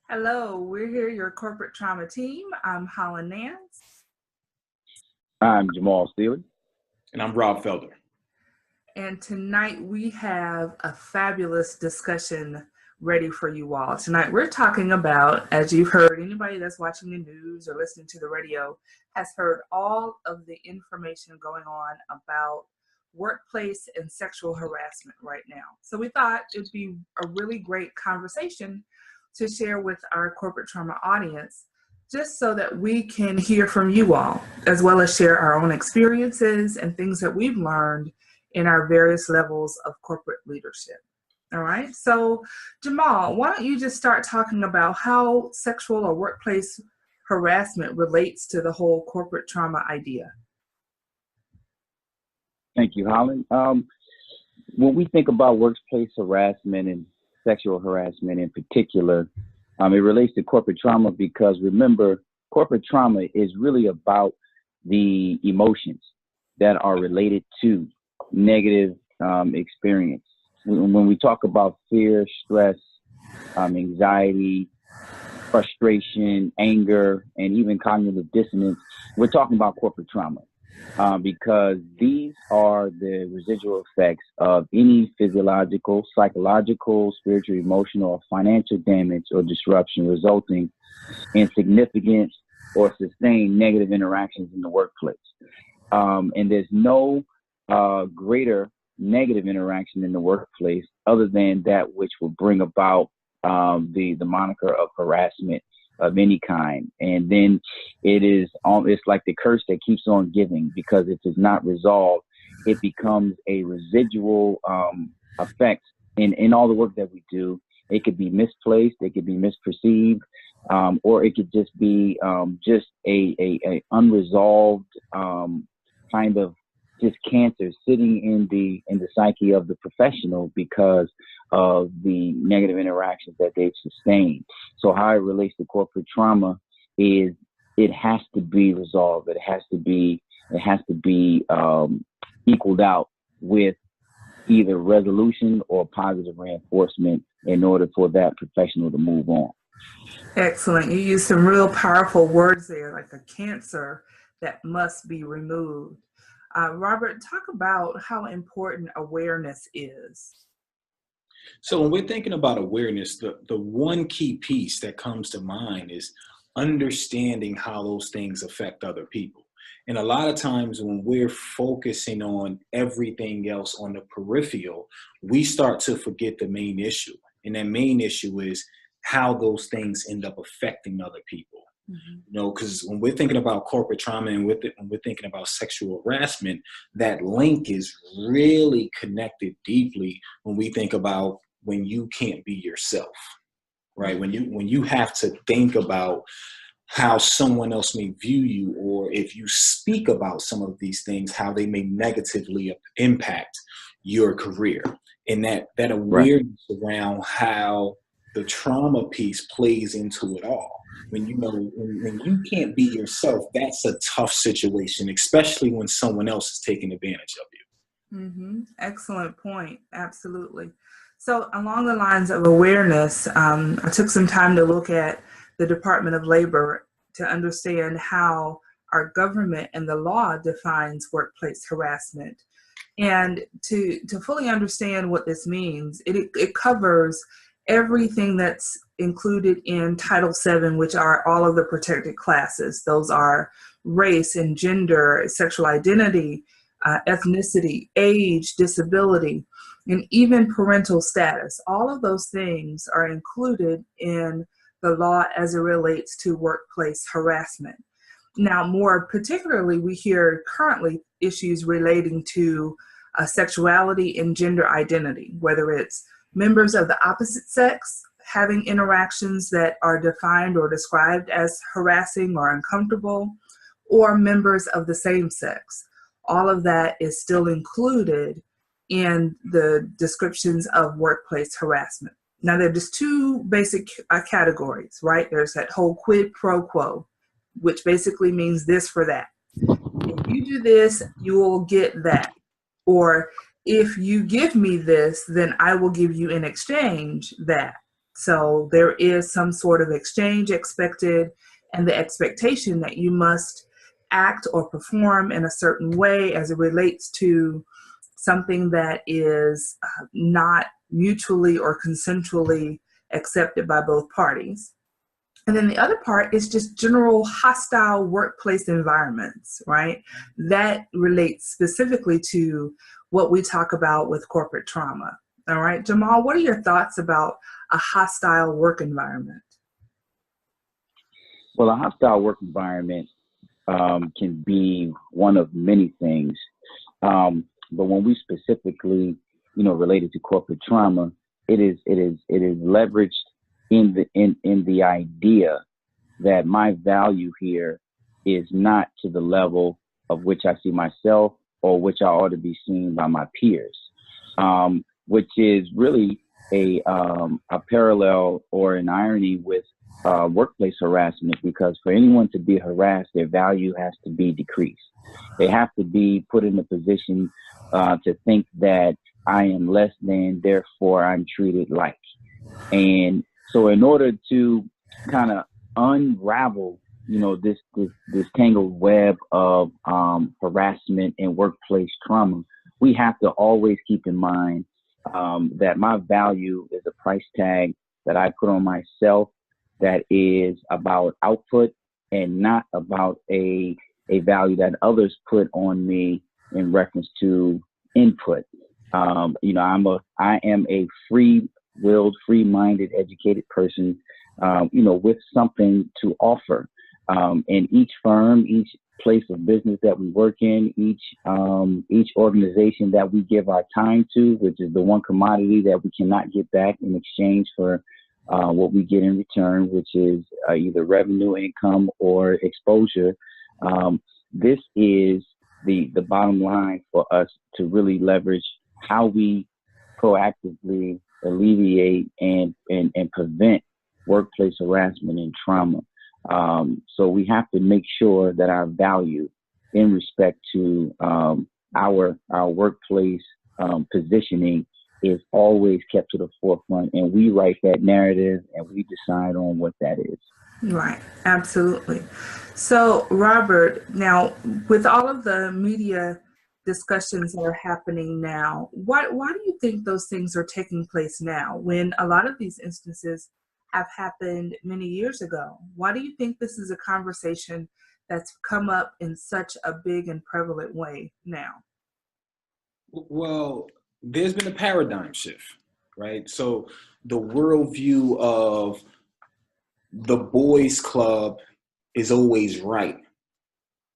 Hello, we're here, your corporate trauma team. I'm Holland Nance, I'm Jamal Steely. And I'm Rob Felder. and tonight we have a fabulous discussion ready for you all. Tonight we're talking about, as you've heard, anybody that's watching the news or listening to the radio has heard all of the information going on about workplace and sexual harassment right now. So we thought it'd be a really great conversation to share with our corporate trauma audience, just so that we can hear from you all, as well as share our own experiences and things that we've learned in our various levels of corporate leadership. All right, so Jamal, why don't you just start talking about how sexual or workplace harassment relates to the whole corporate trauma idea? Thank you, Holland. When we think about workplace harassment and sexual harassment in particular, it relates to corporate trauma because remember, corporate trauma is really about the emotions that are related to negative experience. When we talk about fear, stress, anxiety, frustration, anger, and even cognitive dissonance, we're talking about corporate trauma. Because these are the residual effects of any physiological, psychological, spiritual, emotional, or financial damage or disruption resulting in significant or sustained negative interactions in the workplace. And there's no greater negative interaction in the workplace other than that which will bring about the moniker of harassment of any kind. And then it's like the curse that keeps on giving, because if it's not resolved, it becomes a residual effect in all the work that we do. It could be misplaced, it could be misperceived, or it could just be just a unresolved kind of just cancer sitting in the psyche of the professional because of the negative interactions that they've sustained. So how it relates to corporate trauma is it has to be resolved. It has to be equaled out with either resolution or positive reinforcement in order for that professional to move on. Excellent. You used some real powerful words there, like a cancer that must be removed. Robert, talk about how important awareness is. So when we're thinking about awareness, the one key piece that comes to mind is understanding how those things affect other people. And a lot of times when we're focusing on everything else on the peripheral, we start to forget the main issue. And that main issue is how those things end up affecting other people. Mm-hmm. You know, because when we're thinking about corporate trauma and when we're thinking about sexual harassment, that link is really connected deeply when we think about when you can't be yourself, right? When you have to think about how someone else may view you, or if you speak about some of these things, how they may negatively impact your career. And that awareness around how the trauma piece plays into it all. When you can't be yourself, that's a tough situation, especially when someone else is taking advantage of you. Mm-hmm. Excellent point. Absolutely. So along the lines of awareness, I took some time to look at the Department of Labor to understand how our government and the law defines workplace harassment. And to fully understand what this means, it covers everything that's included in Title VII, which are all of the protected classes. Those are race and gender, sexual identity, ethnicity, age, disability, and even parental status. All of those things are included in the law as it relates to workplace harassment. Now, more particularly, we hear currently issues relating to sexuality and gender identity, whether it's members of the opposite sex having interactions that are defined or described as harassing or uncomfortable, or members of the same sex. All of that is still included in the descriptions of workplace harassment. Now, there are just two basic categories, right? There's that whole quid pro quo, which basically means this for that. If you do this, you will get that. Or if you give me this, then I will give you in exchange that. So there is some sort of exchange expected, and the expectation that you must act or perform in a certain way as it relates to something that is not mutually or consensually accepted by both parties. And then the other part is just general hostile workplace environments, right? That relates specifically to what we talk about with corporate trauma. All right, Jamal, what are your thoughts about a hostile work environment? Well, a hostile work environment can be one of many things. But when we specifically, related to corporate trauma, it is leveraged in the idea that my value here is not to the level of which I see myself or which I ought to be seen by my peers, which is really a parallel or an irony with workplace harassment, because for anyone to be harassed, their value has to be decreased. They have to be put in a position to think that I am less than, therefore I'm treated like. And so in order to kind of unravel, this tangled web of harassment and workplace trauma, we have to always keep in mind that my value is a price tag that I put on myself that is about output and not about a value that others put on me in reference to input. I am a free-willed, free-minded, educated person, with something to offer. And each firm, each place of business that we work in, each organization that we give our time to, which is the one commodity that we cannot get back in exchange for what we get in return, which is either revenue, income, or exposure. This is the bottom line for us to really leverage how we proactively alleviate and prevent workplace harassment and trauma. So we have to make sure that our value in respect to our workplace positioning is always kept to the forefront, and we write that narrative and we decide on what that is. Right, absolutely. So, Robert, now with all of the media discussions that are happening now, why do you think those things are taking place now when a lot of these instances have happened many years ago? Why do you think this is a conversation that's come up in such a big and prevalent way now? Well, there's been a paradigm shift, right? So the worldview of the boys club is always right.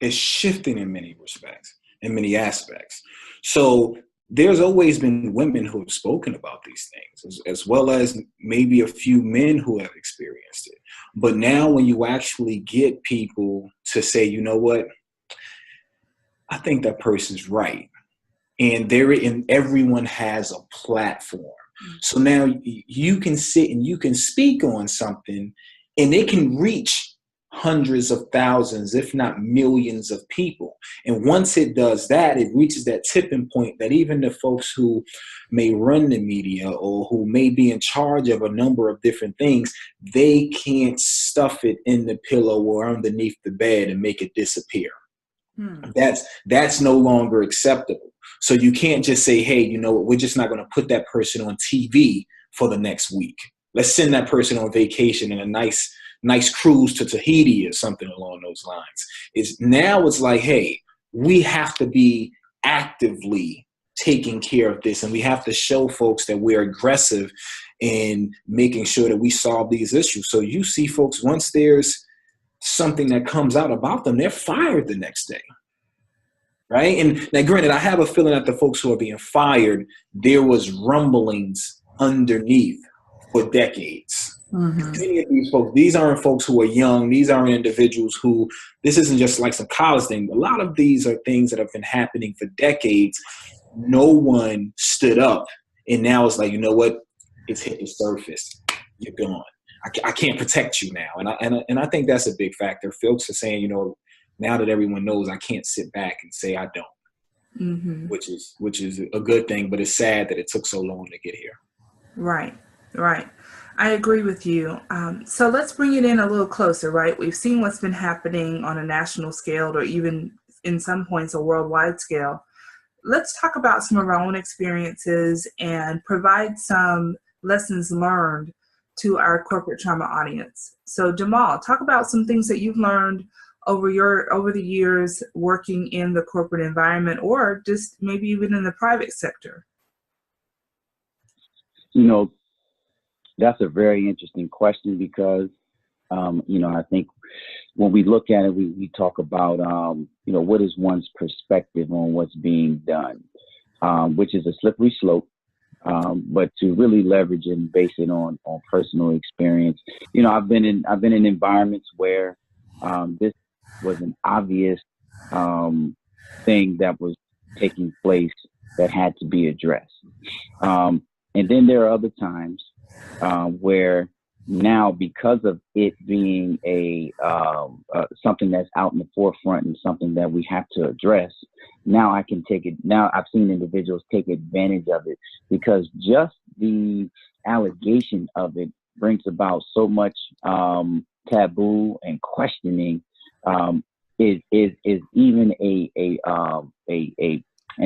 It's shifting in many respects, in many aspects. So there's always been women who have spoken about these things, as well as maybe a few men who have experienced it. But now when you actually get people to say, you know what, I think that person's right. And everyone has a platform. So now you can sit and you can speak on something, and it can reach hundreds of thousands, if not millions of people. And once it does that, it reaches that tipping point that even the folks who may run the media or who may be in charge of a number of different things, they can't stuff it in the pillow or underneath the bed and make it disappear. That's no longer acceptable. So you can't just say, hey, you know what, we're just not going to put that person on TV for the next week. Let's send that person on vacation in a nice cruise to Tahiti or something along those lines. It's like, hey, we have to be actively taking care of this, and we have to show folks that we're aggressive in making sure that we solve these issues. So you see folks, once there's something that comes out about them, they're fired the next day. Right. And now, granted, I have a feeling that the folks who are being fired, there was rumblings underneath for decades. Mm-hmm. Many of these folks, these aren't folks who are young. These aren't individuals who, this isn't just like some college thing. A lot of these are things that have been happening for decades. No one stood up. And now it's like, you know what? It's hit the surface. You're gone. I can't protect you now. And I think that's a big factor. Folks are saying, you know, now that everyone knows, I can't sit back and say I don't, mm-hmm. which is a good thing, but it's sad that it took so long to get here. Right. I agree with you. So let's bring it in a little closer, right? We've seen what's been happening on a national scale or even in some points a worldwide scale. Let's talk about some of our own experiences and provide some lessons learned to our corporate trauma audience. So Jamal, talk about some things that you've learned over the years working in the corporate environment or just maybe even in the private sector. You know, that's a very interesting question because, I think when we look at it, we talk about, what is one's perspective on what's being done, which is a slippery slope. But to really leverage and base it on personal experience, I've been in environments where this was an obvious thing that was taking place that had to be addressed. And then there are other times where now, because of it being something that's out in the forefront and something that we have to address, now I can take it. Now I've seen individuals take advantage of it because just the allegation of it brings about so much taboo and questioning. Is even an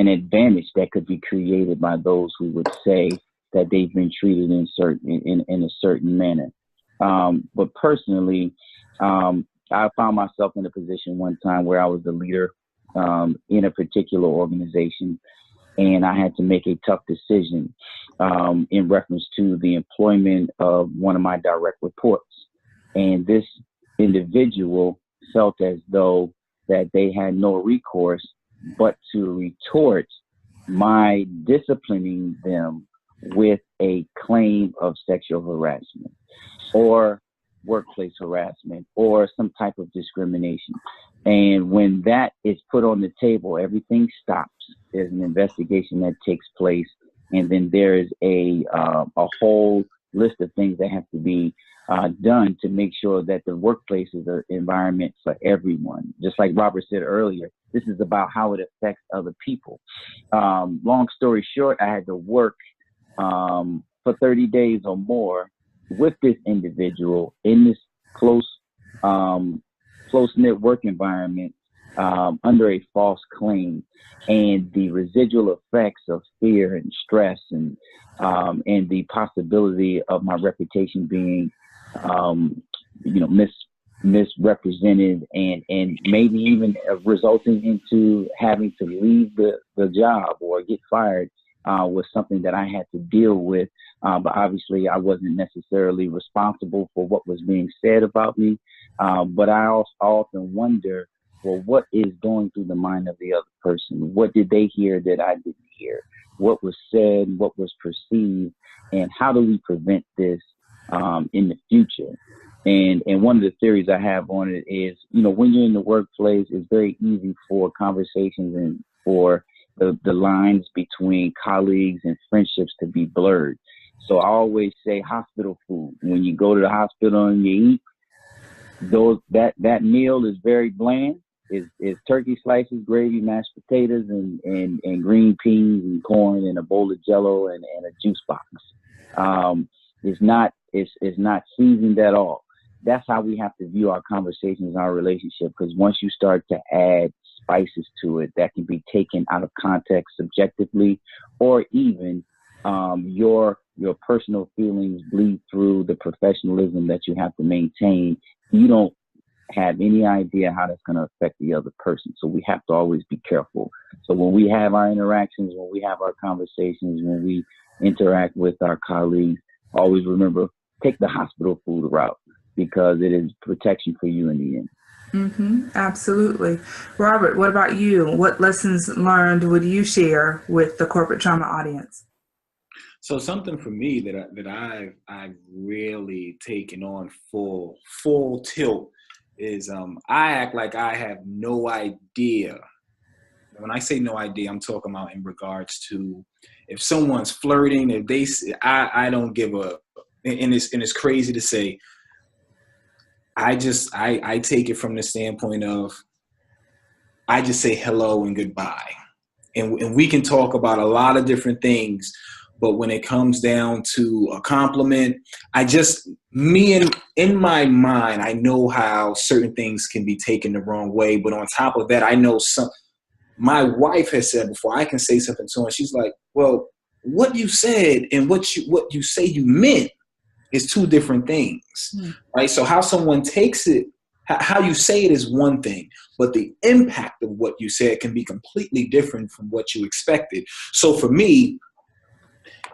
advantage that could be created by those who would say that they've been treated in a certain manner. But personally, I found myself in a position one time where I was the leader in a particular organization, and I had to make a tough decision in reference to the employment of one of my direct reports. And this individual felt as though that they had no recourse but to retort my disciplining them with a claim of sexual harassment or workplace harassment or some type of discrimination. And when that is put on the table, everything stops. There's an investigation that takes place, and then there is a whole list of things that have to be done to make sure that the workplace is an environment for everyone. Just like Robert said earlier, this is about how it affects other people. Long story short, I had to work for 30 days or more with this individual in this close-knit work environment under a false claim, and the residual effects of fear and stress and the possibility of my reputation being misrepresented and maybe even resulting into having to leave the job or get fired was something that I had to deal with. But obviously I wasn't necessarily responsible for what was being said about me. But I also often wonder, well, what is going through the mind of the other person? What did they hear that I didn't hear? What was said, what was perceived, and how do we prevent this in the future? And one of the theories I have on it is, when you're in the workplace, it's very easy for conversations and for the lines between colleagues and friendships to be blurred. So I always say hospital food. When you go to the hospital and you eat, that meal is very bland. Is turkey slices, gravy, mashed potatoes, and green peas and corn and a bowl of Jello and a juice box. It's not seasoned at all. That's how we have to view our conversations, our relationship, because once you start to add spices to it, that can be taken out of context subjectively, or even your personal feelings bleed through the professionalism that you have to maintain. You don't have any idea how that's going to affect the other person. So we have to always be careful. So when we have our interactions, when we have our conversations, when we interact with our colleagues, always remember, take the hospital food route, because it is protection for you in the end. Mm-hmm, absolutely. Robert, what about you? What lessons learned would you share with the corporate trauma audience? So something for me that I've really taken on full tilt is I act like I have no idea. When I say no idea, I'm talking about in regards to if someone's flirting, if I don't give a, and it's crazy to say. I take it from the standpoint of I just say hello and goodbye. And we can talk about a lot of different things, But when it comes down to a compliment, in my mind, I know how certain things can be taken the wrong way. But on top of that, I know my wife has said before, I can say something to her, and she's like, well, what you said and what you say you meant is two different things, right? So how someone takes it, how you say it is one thing, but the impact of what you said can be completely different from what you expected. So for me,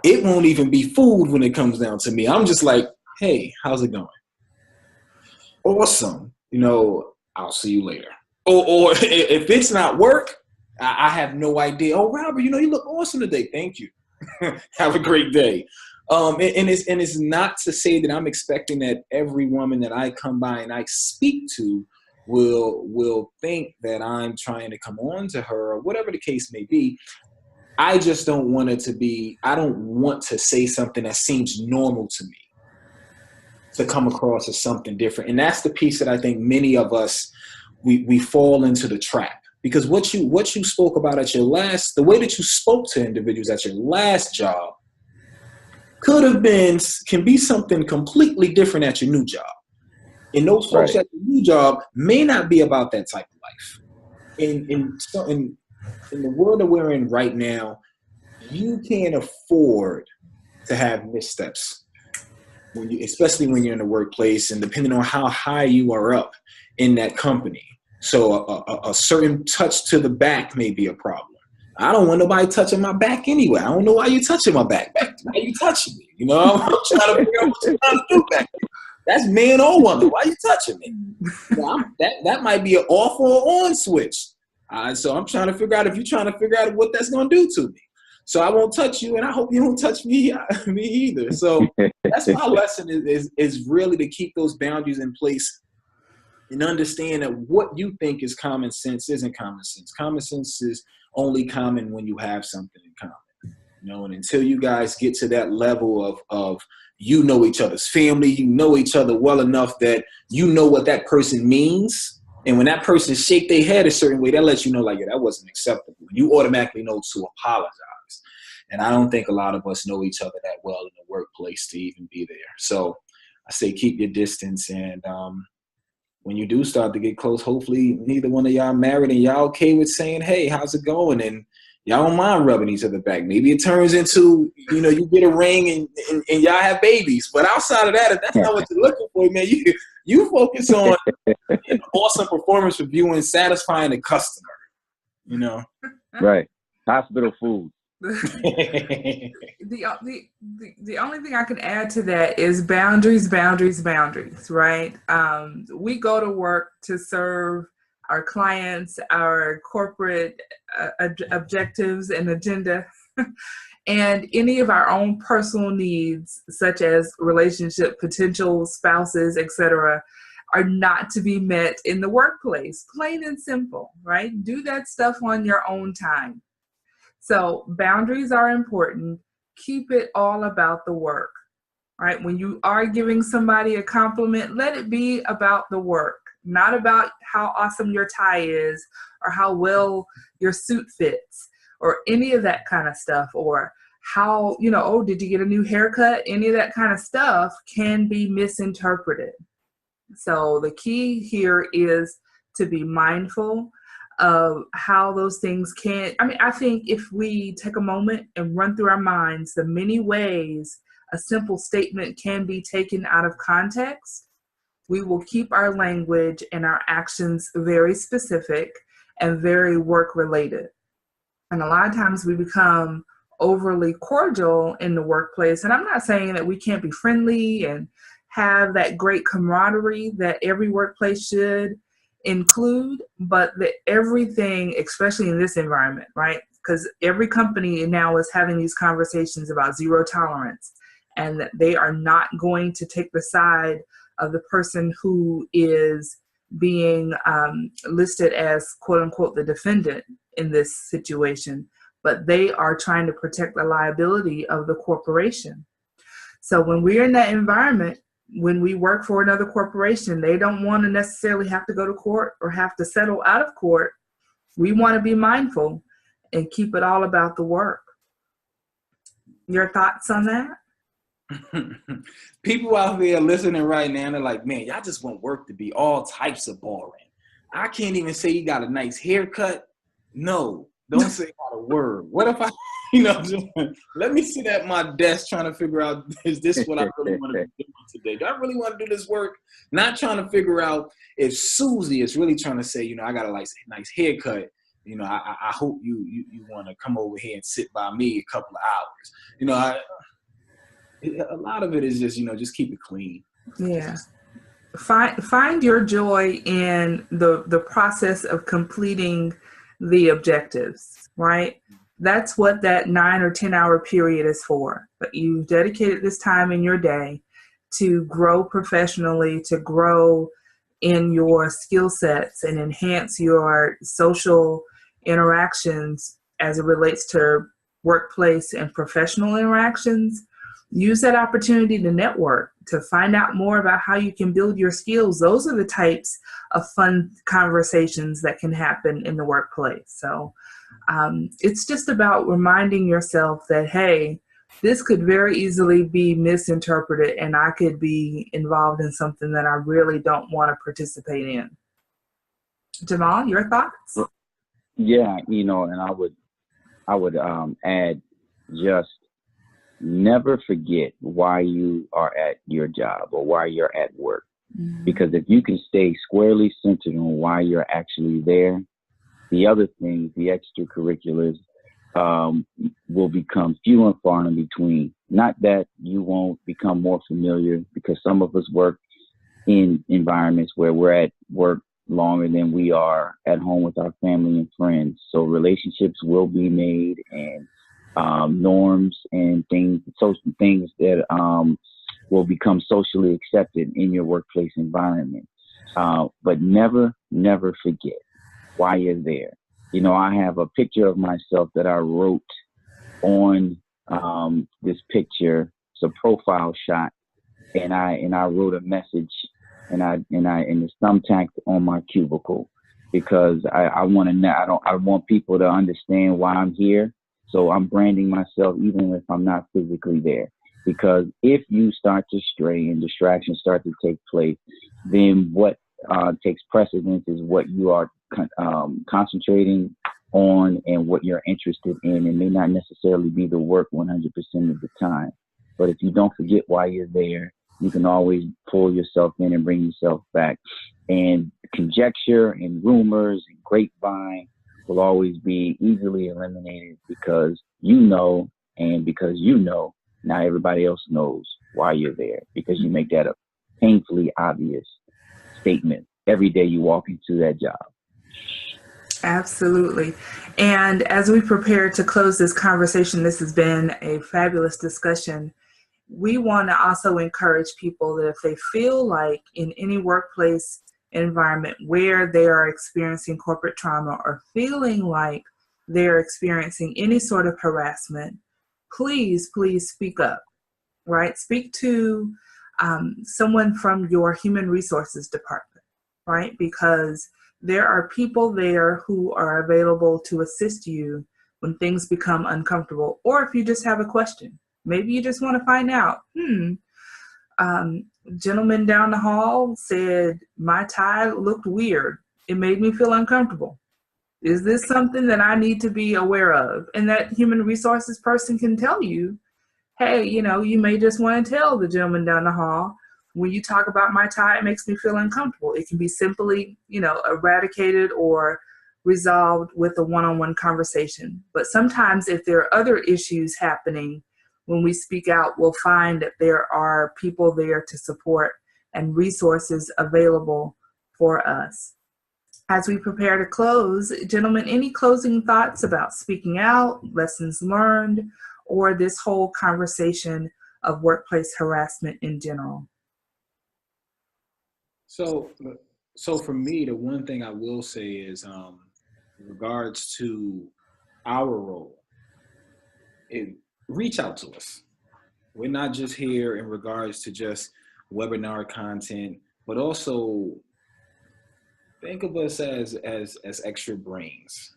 it won't even be food when it comes down to me. I'm just like, hey, how's it going? Awesome. I'll see you later. Or if it's not work, I have no idea. Oh, Robert, you look awesome today. Thank you. Have a great day. And it's not to say that I'm expecting that every woman that I come by and I speak to will think that I'm trying to come on to her or whatever the case may be. I just don't want it to be, I don't want to say something that seems normal to me to come across as something different. And that's the piece that I think many of us, we fall into the trap. Because what you spoke about at your last, the way that you spoke to individuals at your last job can be something completely different at your new job. And those folks at the new job may not be about that type of life. In the world that we're in right now, you can't afford to have missteps, especially when you're in the workplace and depending on how high you are up in that company. So a certain touch to the back may be a problem. I don't want nobody touching my back anyway. I don't know why you're touching my back. Why are you touching me? I'm trying to figure out what you're trying to do back there. That's man or woman. Why are you touching me? That might be an off or on switch. So I'm trying to figure out if you're trying to figure out what that's going to do to me. So I won't touch you, and I hope you don't touch me either. So that's my lesson is really to keep those boundaries in place and understand that what you think is common sense isn't common sense. Common sense is only common when you have something in common. And until you guys get to that level of each other's family, each other well enough that you know what that person means. And when that person shake their head a certain way, that lets you know, like, yeah, that wasn't acceptable. You automatically know to apologize. And I don't think a lot of us know each other that well in the workplace to even be there. So I say keep your distance. And when you do start to get close, hopefully neither one of y'all married and y'all okay with saying, hey, how's it going? And y'all don't mind rubbing each other back. Maybe it turns into, you get a ring and y'all have babies. But outside of that, if that's not what you're looking for, man, you focus on an awesome performance review and satisfying the customer, Right. Hospital food. The only thing I can add to that is boundaries, right? We go to work to serve our clients, our corporate objectives and agenda, and any of our own personal needs, such as relationship, potential spouses, etc., are not to be met in the workplace. Plain and simple, right? Do that stuff on your own time. So boundaries are important. Keep it all about the work, right? When you are giving somebody a compliment, let it be about the work, not about how awesome your tie is or how well your suit fits or any of that kind of stuff, or how, oh, did you get a new haircut? Any of that kind of stuff can be misinterpreted. So the key here is to be mindful of how those things I think if we take a moment and run through our minds the many ways a simple statement can be taken out of context, we will keep our language and our actions very specific and very work related. And a lot of times we become overly cordial in the workplace. And I'm not saying that we can't be friendly and have that great camaraderie that every workplace should include, but that everything, especially in this environment, right? Because every company now is having these conversations about zero tolerance, and that they are not going to take the side of the person who is being listed as quote unquote the defendant in this situation, but they are trying to protect the liability of the corporation. So when we're in that environment, when we work for another corporation, they don't want to necessarily have to go to court or have to settle out of court. We want to be mindful and keep it all about the work. Your thoughts on that? People out there listening right now, they're like, man, y'all just want work to be all types of boring. I can't even say you got a nice haircut. No, don't say not a word. What if I, just, let me sit at my desk trying to figure out, is this what I really want to be doing today? Do I really want to do this work? Not trying to figure out if Susie is really trying to say, I got a nice haircut. I hope you want to come over here and sit by me a couple of hours. A lot of it is just keep it clean. Yeah. Find your joy in the process of completing the objectives, right? That's what that 9 or 10 hour period is for. But you dedicated this time in your day to grow professionally, to grow in your skill sets and enhance your social interactions as it relates to workplace and professional interactions. Use that opportunity to network, to find out more about how you can build your skills. Those are the types of fun conversations that can happen in the workplace. So it's just about reminding yourself that, hey, this could very easily be misinterpreted and I could be involved in something that I really don't want to participate in. Jamal, your thoughts? Yeah, and I would add just never forget why you are at your job or why you're at work. Mm-hmm. Because if you can stay squarely centered on why you're actually there, the other things, the extracurriculars, will become few and far in between. Not that you won't become more familiar, because some of us work in environments where we're at work longer than we are at home with our family and friends. So relationships will be made, and norms and social things that will become socially accepted in your workplace environment. But never forget why you're there. I have a picture of myself that I wrote on this picture. It's a profile shot, and I wrote a message, and it's thumbtacked on my cubicle, because I want people to understand why I'm here. So I'm branding myself even if I'm not physically there. Because if you start to stray and distractions start to take place, then what takes precedence is what you are concentrating on and what you're interested in. It may not necessarily be the work 100% of the time. But if you don't forget why you're there, you can always pull yourself in and bring yourself back. And conjecture and rumors and grapevine will always be easily eliminated, because now everybody else knows why you're there, because you make that a painfully obvious statement every day you walk into that job. Absolutely. And as we prepare to close this conversation, this has been a fabulous discussion. We want to also encourage people that if they feel like in any workplace environment where they are experiencing corporate trauma or feeling like they're experiencing any sort of harassment, please speak up, right? Speak to someone from your human resources department, right? Because there are people there who are available to assist you when things become uncomfortable, or if you just have a question. Maybe you just want to find out, gentleman down the hall said my tie looked weird. It made me feel uncomfortable. Is this something that I need to be aware of? And that human resources person can tell you, hey, you may just want to tell the gentleman down the hall, when you talk about my tie, it makes me feel uncomfortable. It can be simply, eradicated or resolved with a one-on-one conversation. But sometimes if there are other issues happening, when we speak out, we'll find that there are people there to support and resources available for us. As we prepare to close, gentlemen, any closing thoughts about speaking out, lessons learned, or this whole conversation of workplace harassment in general? So for me, the one thing I will say is, in regards to our role, reach out to us. We're not just here in regards to just webinar content, but also think of us as extra brains,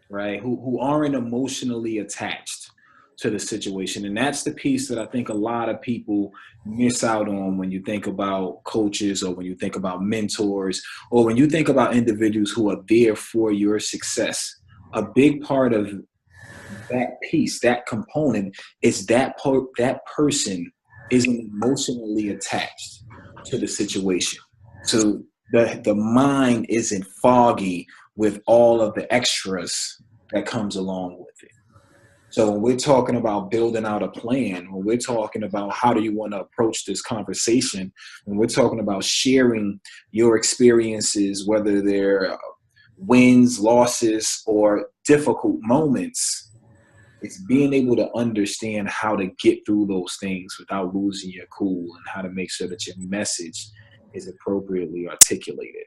right? Who aren't emotionally attached to the situation. And that's the piece that I think a lot of people miss out on when you think about coaches, or when you think about mentors, or when you think about individuals who are there for your success. A big part of that piece, that component, is that person isn't emotionally attached to the situation. So the mind isn't foggy with all of the extras that comes along with it. So when we're talking about building out a plan, when we're talking about how do you want to approach this conversation, when we're talking about sharing your experiences, whether they're wins, losses, or difficult moments, it's being able to understand how to get through those things without losing your cool, and how to make sure that your message is appropriately articulated.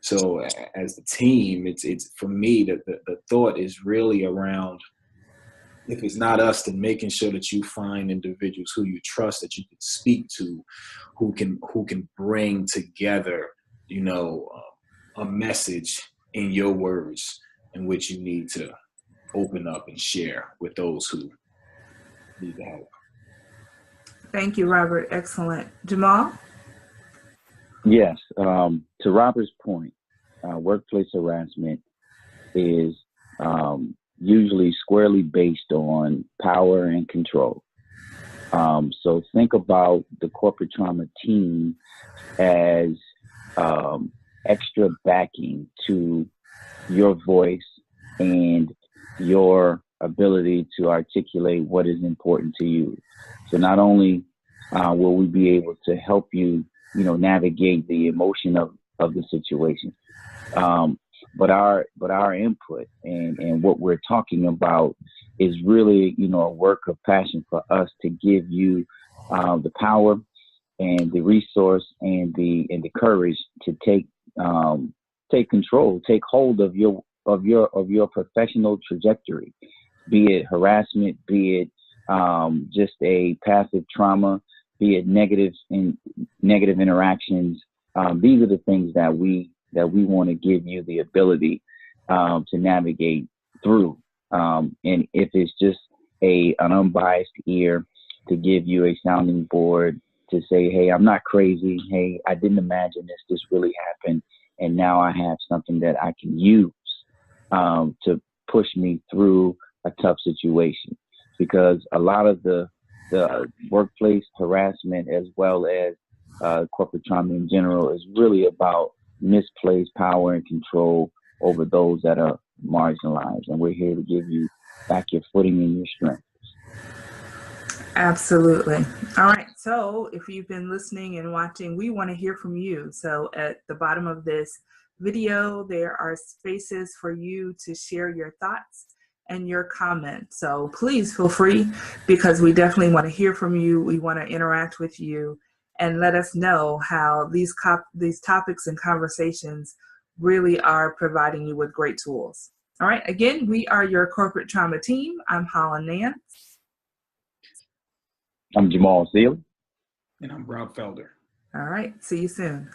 So as the team, it's for me that the thought is really around, if it's not us, then making sure that you find individuals who you trust, that you can speak to, who can bring together, a message in your words, in which you need to open up and share with those who need the help. Thank you, Robert. Excellent. Jamal? Yes. To Robert's point, workplace harassment is usually squarely based on power and control. So think about the corporate trauma team as extra backing to your voice and your ability to articulate what is important to you. So not only will we be able to help you, navigate the emotion of the situation, but our input and what we're talking about is really, a work of passion for us to give you the power and the resource and the courage to take control, take hold of your professional trajectory, be it harassment, be it just a passive trauma, be it negative interactions. These are the things that we want to give you the ability to navigate through. And if it's just an unbiased ear to give you a sounding board to say, hey, I'm not crazy. Hey, I didn't imagine this really happened. And now I have something that I can use to push me through a tough situation. Because a lot of the workplace harassment, as well as corporate trauma in general, is really about misplaced power and control over those that are marginalized. And we're here to give you back your footing and your strength. Absolutely. All right. So if you've been listening and watching, we want to hear from you. So at the bottom of this video, there are spaces for you to share your thoughts and your comments. So please feel free, because we definitely want to hear from you. We want to interact with you and let us know how these topics and conversations really are providing you with great tools. All right. Again, we are your corporate trauma team. I'm Holland Nance. I'm Jamal Sealy. And I'm Rob Felder. All right. See you soon.